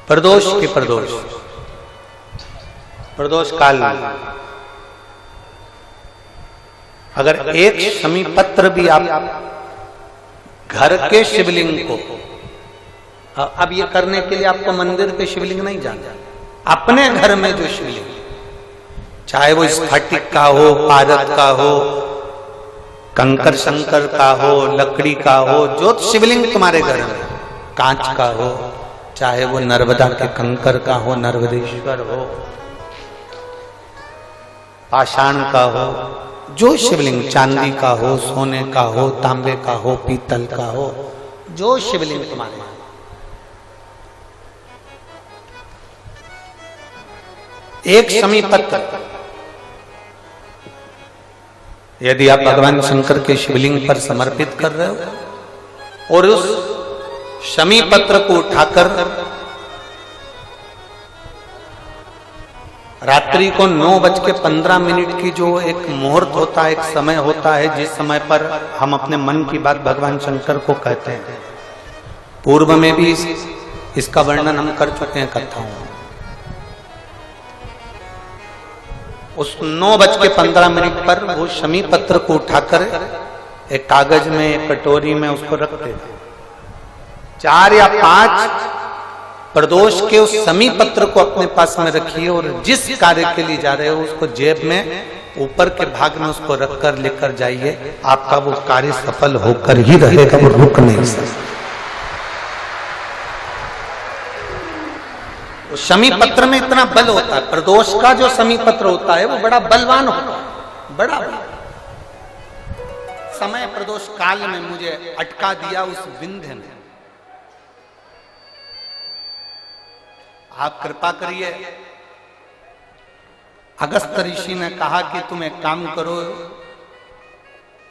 प्रदोष के प्रदोष काल में अगर एक शमी पत्र भी आप घर के शिवलिंग को, अब ये करने के लिए आपको मंदिर के शिवलिंग नहीं जाना, अपने घर में जो शिवलिंग, चाहे वो स्फटिक का हो, पारद का हो, कंकर शंकर का हो, लकड़ी का हो, जो शिवलिंग तुम्हारे घर में, कांच का हो, चाहे वो नर्मदा के कंकर का हो, नर्मदेश्वर हो, पाषाण का हो, जो शिवलिंग, चांदी का हो, सोने का हो, तांबे का हो, पीतल का हो, जो शिवलिंग तुम्हारे, एक शमी पत्र यदि आप भगवान शंकर के शिवलिंग पर समर्पित कर रहे हो और उस शमी पत्र को उठाकर रात्रि को 9:15 की जो एक मुहूर्त होता है, एक समय होता है, जिस समय पर हम अपने मन की बात भगवान शंकर को कहते हैं, पूर्व में भी इसका वर्णन हम कर चुके हैं कथाओं में। उस 9:15 पर वो शमी पत्र को उठाकर एक कागज में, एक कटोरी में उसको रखते थे। 4 या 5 प्रदोष के उस शमी पत्र को अपने पास में रखिए और जिस कार्य के लिए जा रहे हो उसको जेब में ऊपर के भाग में उसको रखकर लेकर जाइए, आपका वो कार्य सफल होकर ही रहेगा, वो रुक नहीं सकता। शमी पत्र में इतना बल होता है, प्रदोष का जो शमी पत्र होता है वो बड़ा बलवान होता है, बड़ा समय प्रदोष काल में मुझे अटका दिया उस विंध्य ने। आप कृपा करिए, अगस्त ऋषि ने कहा कि तुम एक काम करो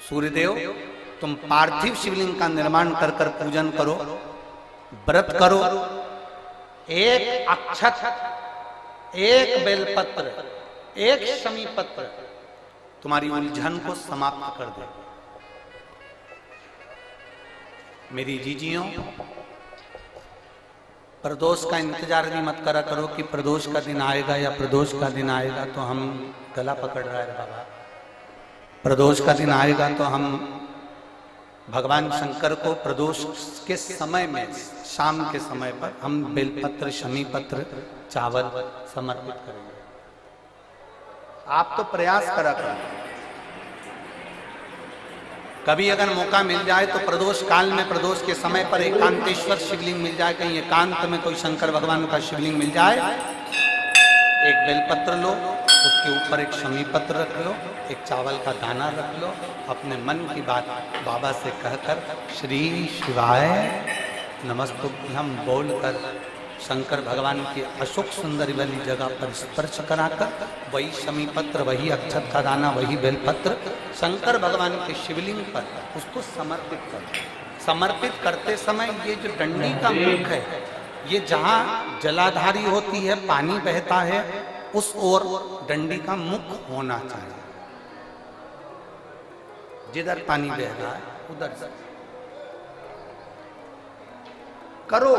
सूर्यदेव, तुम पार्थिव शिवलिंग का निर्माण कर कर पूजन करो, व्रत करो, एक अक्षत, एक बेलपत्र, एक शमी पत्र तुम्हारी उलझन को समाप्त कर दे। मेरी जीजियों, प्रदोष का इंतजार भी मत करा करो कि प्रदोष का दिन आएगा या प्रदोष का दिन आएगा तो हम गला पकड़ रहा है बाबा। प्रदोष का दिन आएगा तो हम भगवान शंकर को प्रदोष के समय में, शाम के समय पर हम बेलपत्र, शमी पत्र, चावल समर्पित करेंगे। आप तो प्रयास करा करें, कभी अगर मौका मिल जाए तो प्रदोष काल में, प्रदोष के समय पर एकांतेश्वर शिवलिंग मिल जाए, कहीं एकांत में कोई शंकर भगवान का शिवलिंग मिल जाए, एक बेलपत्र लो, उसके ऊपर एक शमी पत्र रख लो, एक चावल का दाना रख लो, अपने मन की बात बाबा से कहकर श्री शिवाय नमस्तुभ्यं बोलकर शंकर भगवान की अशोक सुंदरी वाली जगह पर स्पर्श कराकर वही शमी पत्र, वही अक्षत का दाना, वही बेलपत्र शंकर भगवान के शिवलिंग पर उसको समर्पित कर। समर्पित करते समय ये जो डंडी का मुख है, ये जहाँ जलाधारी होती है, पानी बहता है, उस ओर डंडी का मुख होना चाहिए। जिधर पानी बह रहा है उधर से करो।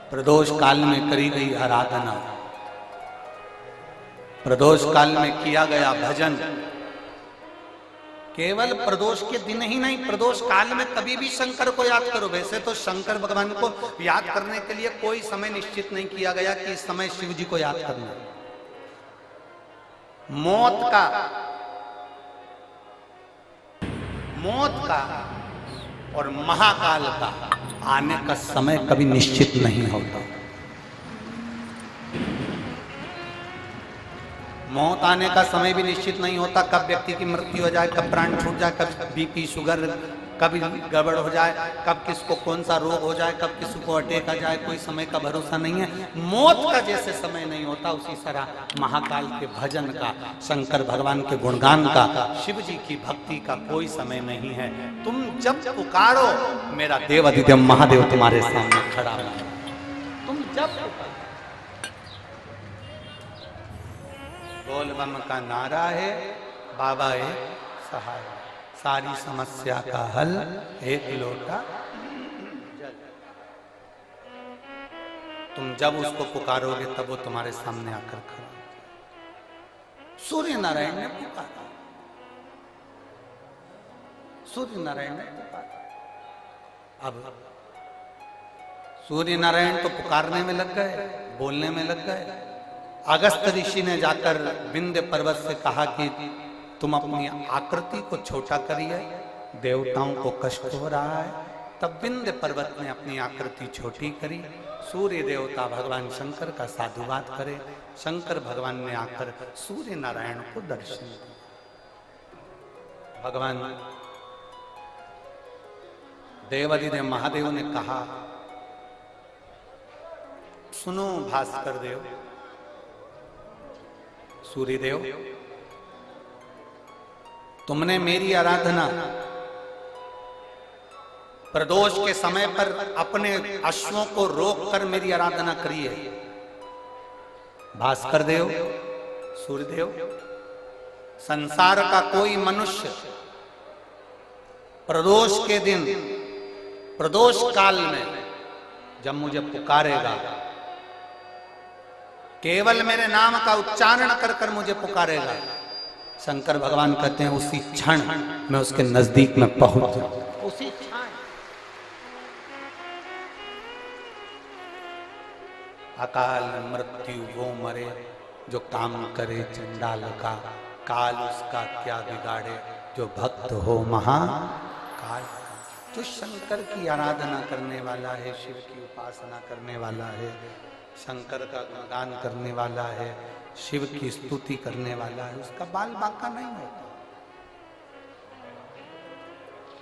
प्रदोष काल में करी गई आराधना, प्रदोष काल में किया गया भजन, केवल प्रदोष के दिन ही नहीं, प्रदोष काल में कभी भी शंकर को याद करो। वैसे तो शंकर भगवान को याद करने के लिए कोई समय निश्चित नहीं किया गया कि इस समय शिव जी को याद करना। मौत का और महाकाल का आने का समय कभी निश्चित नहीं होता। मौत आने का समय भी निश्चित नहीं होता, कब व्यक्ति की मृत्यु हो जाए, कब प्राण छूट जाए, कब बीपी शुगर कभी गड़बड़ हो जाए, कब किसको कौन सा रोग हो जाए, कब किसी को अटैक आ जाए, कोई समय का भरोसा नहीं है। मौत का जैसे समय नहीं होता, उसी तरह महाकाल के भजन का, शंकर भगवान के गुणगान का, शिव जी की भक्ति का कोई समय नहीं है। तुम जब पुकारो, मेरा देव अधिदेव महादेव तुम्हारे सामने खड़ा है। तुम जब बोल बम का नारा है, बाबा है सहाय। सारी समस्या का हल एक लोटा जल। तुम जब उसको पुकारोगे तब वो तुम्हारे सामने आकर खड़ा। सूर्य नारायण ने पुकारा, सूर्य नारायण ने पुकारा। अब सूर्य नारायण तो पुकारने में लग गए, बोलने में लग गए। अगस्त ऋषि ने जाकर विंध्य पर्वत से कहा कि तुम अपनी आकृति को छोटा करिए, देवताओं को कष्ट हो रहा है। तब विंध्य पर्वत ने अपनी आकृति छोटी करी। सूर्य देवता भगवान शंकर का साधुवाद करे। शंकर भगवान ने आकर सूर्य नारायण को दर्शन दिया। भगवान देवादिदेव महादेव ने कहा, सुनो भास्कर देव, सूर्यदेव, तुमने मेरी आराधना प्रदोष के समय पर अपने अश्वों को रोककर मेरी आराधना करी है। भास्कर देव, सूर्यदेव, संसार का कोई मनुष्य प्रदोष के दिन, प्रदोष काल में जब मुझे पुकारेगा, केवल मेरे नाम का उच्चारण कर कर मुझे पुकारेगा, शंकर भगवान कहते हैं उसी क्षण मैं उसके नजदीक में पहुंच जाऊं। उसी क्षण अकाल मृत्यु वो मरे जो काम करे चंडाल का, काल उसका क्या बिगाड़े जो भक्त हो महाकाल। जो शंकर की आराधना करने वाला है, शिव की उपासना करने वाला है, शंकर का गुणगान करने वाला है, शिव की स्तुति करने वाला है, उसका बाल बांका नहीं होता।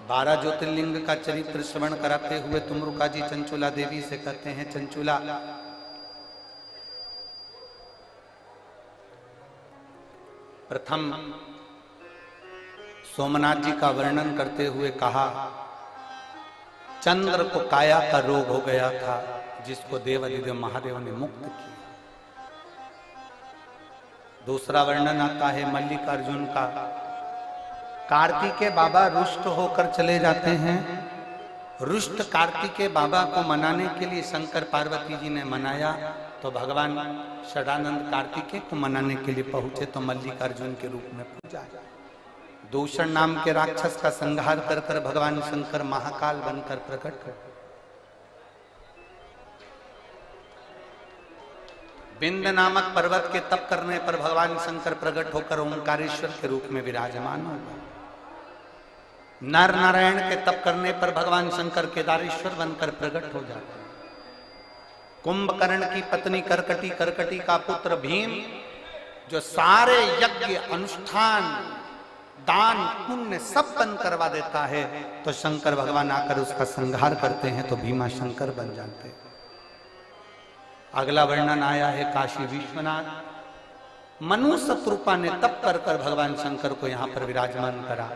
12 ज्योतिर्लिंग का चरित्र श्रवण कराते हुए तुमरुका जी चंचुला देवी से कहते हैं, चंचुला, प्रथम सोमनाथ जी का वर्णन करते हुए कहा, चंद्र को काया का रोग हो गया था जिसको देवादिदेव महादेव ने मुक्त किया। दूसरा वर्णन आता है मल्लिकार्जुन का, कार्तिकेय बाबा रुष्ट होकर चले जाते हैं। रुष्ट कार्तिकेय बाबा को मनाने के लिए शंकर पार्वती जी ने मनाया, तो भगवान षडानंद कार्तिकेय को मनाने के लिए पहुंचे तो मल्लिकार्जुन के रूप में पूजा। दूषण नाम के राक्षस का संहार कर कर भगवान शंकर महाकाल बनकर प्रकट हुए। विंध्य नामक पर्वत के तप करने पर भगवान शंकर प्रकट होकर ओंकारेश्वर के रूप में विराजमान हो गए। नर नारायण के तप करने पर भगवान शंकर केदारेश्वर बनकर प्रकट हो जाते हैं। कुंभकर्ण की पत्नी करकटी, करकटी का पुत्र भीम, जो सारे यज्ञ अनुष्ठान दान पुण्य सब बंद करवा देता है, तो शंकर भगवान आकर उसका संहार करते हैं तो भीमा शंकर बन जाते हैं। अगला वर्णन आया है काशी विश्वनाथ। मनु शत्रुपा ने तप कर कर भगवान शंकर को यहां पर विराजमान करा,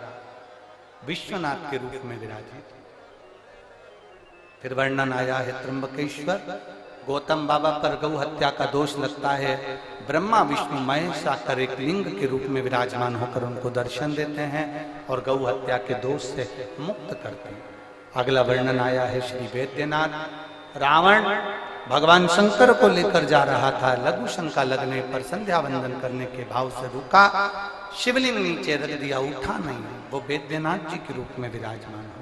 विश्वनाथ के रूप में विराजित। फिर वर्णन आया है त्र्यंबकेश्वर। गौतम बाबा पर गौ हत्या का दोष लगता है, ब्रह्मा विष्णु महेश आकर एक लिंग के रूप में विराजमान होकर उनको दर्शन देते हैं और गौ हत्या के दोष से मुक्त करते हैं। अगला वर्णन आया है श्री वैद्यनाथ। रावण भगवान शंकर को लेकर जा रहा था, लघु शंका लगने पर संध्या वंदन करने के भाव से रुका, शिवलिंग नीचे रख दिया, उठा नहीं, वो वैद्यनाथ जी के रूप में विराजमान हो।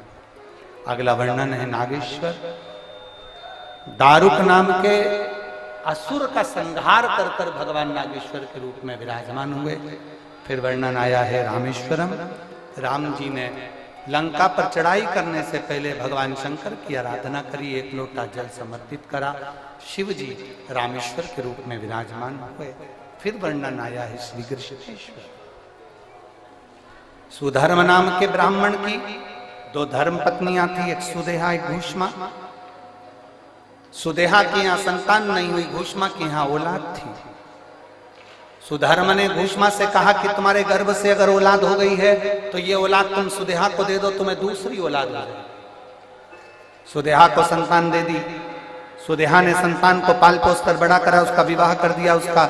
अगला वर्णन है नागेश्वर। दारुक नाम के असुर का संहार कर कर भगवान नागेश्वर के रूप में विराजमान हुए। फिर वर्णन आया है रामेश्वरम। राम जी ने लंका पर चढ़ाई करने से पहले भगवान शंकर की आराधना करी, एक लोटा जल समर्पित करा, शिव जी रामेश्वर के रूप में विराजमान हुए। फिर वर्णन आया है श्री कृष्णेश्वर। सुधर्म नाम के ब्राह्मण की 2 धर्म पत्नियां थी, एक सुदेहा एक भूष्मा। सुदेहा की यहां संतान नहीं हुई, भूष्मा की यहां औलाद थी। सुधर्म ने भूष्मा से कहा कि तुम्हारे गर्भ से अगर औलाद हो गई है तो ये औलाद तुम सुदेहा को दे दो, तुम्हें दूसरी औलाद हो जाए। सुदेहा को संतान दे दी। सुदेहा ने संतान को पाल पोस कर बड़ा करा, उसका विवाह कर दिया। उसका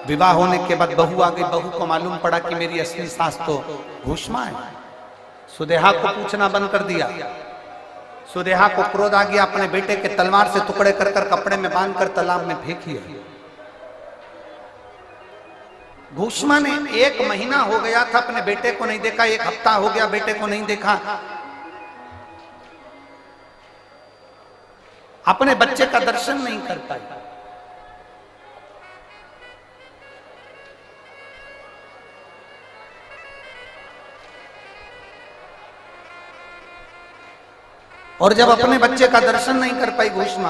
विवाह होने के बाद बहू आ गई। बहू को मालूम पड़ा कि मेरी असली सास तो भूष्मा है। सुदेहा को पूछना बंद कर दिया। सुदेहा को क्रोध आ गया, अपने बेटे के तलवार से टुकड़े कर कर कपड़े में बांधकर तालाब में फेंकिए। भूष्मा ने 1 महीना हो गया था अपने बेटे को नहीं देखा, 1 हफ्ता हो गया बेटे को नहीं देखा, अपने बच्चे का दर्शन नहीं कर पाई। और जब अपने बच्चे का दर्शन नहीं कर पाई भूष्मा,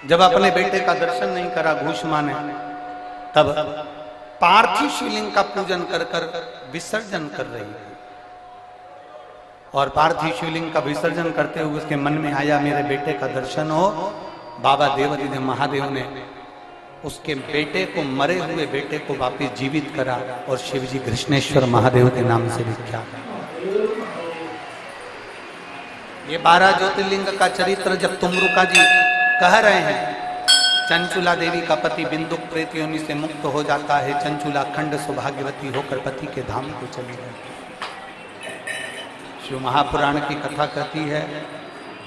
जब अपने बेटे का दर्शन नहीं करा भूष्मा ने, तब पार्थिव शिवलिंग का पूजन कर कर विसर्जन कर रही है। और पार्थिव शिवलिंग का विसर्जन करते हुए उसके मन में आया मेरे बेटे का दर्शन हो। बाबा देवादिदेव महादेव ने उसके बेटे को, मरे हुए बेटे को वापिस जीवित करा और शिवजी कृष्णेश्वर महादेव के नाम से विख्यात। ये 12 ज्योतिर्लिंग का चरित्र जब तुमरुका जी कह रहे हैं, चंचुला देवी का पति बिंदुक प्रेत योनि से मुक्त हो जाता है, चंचुला अखंड सौभाग्यवती होकर पति के धाम को चली गई। शिव महापुराण की कथा कहती है,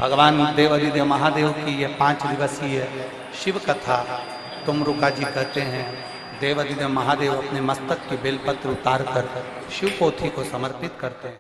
भगवान देवादिदेव महादेव की यह 5 दिवसीय शिव कथा तुमरुका जी कहते हैं, देवादिदेव महादेव अपने मस्तक की बेलपत्र उतार कर शिव पोथी को समर्पित करते हैं।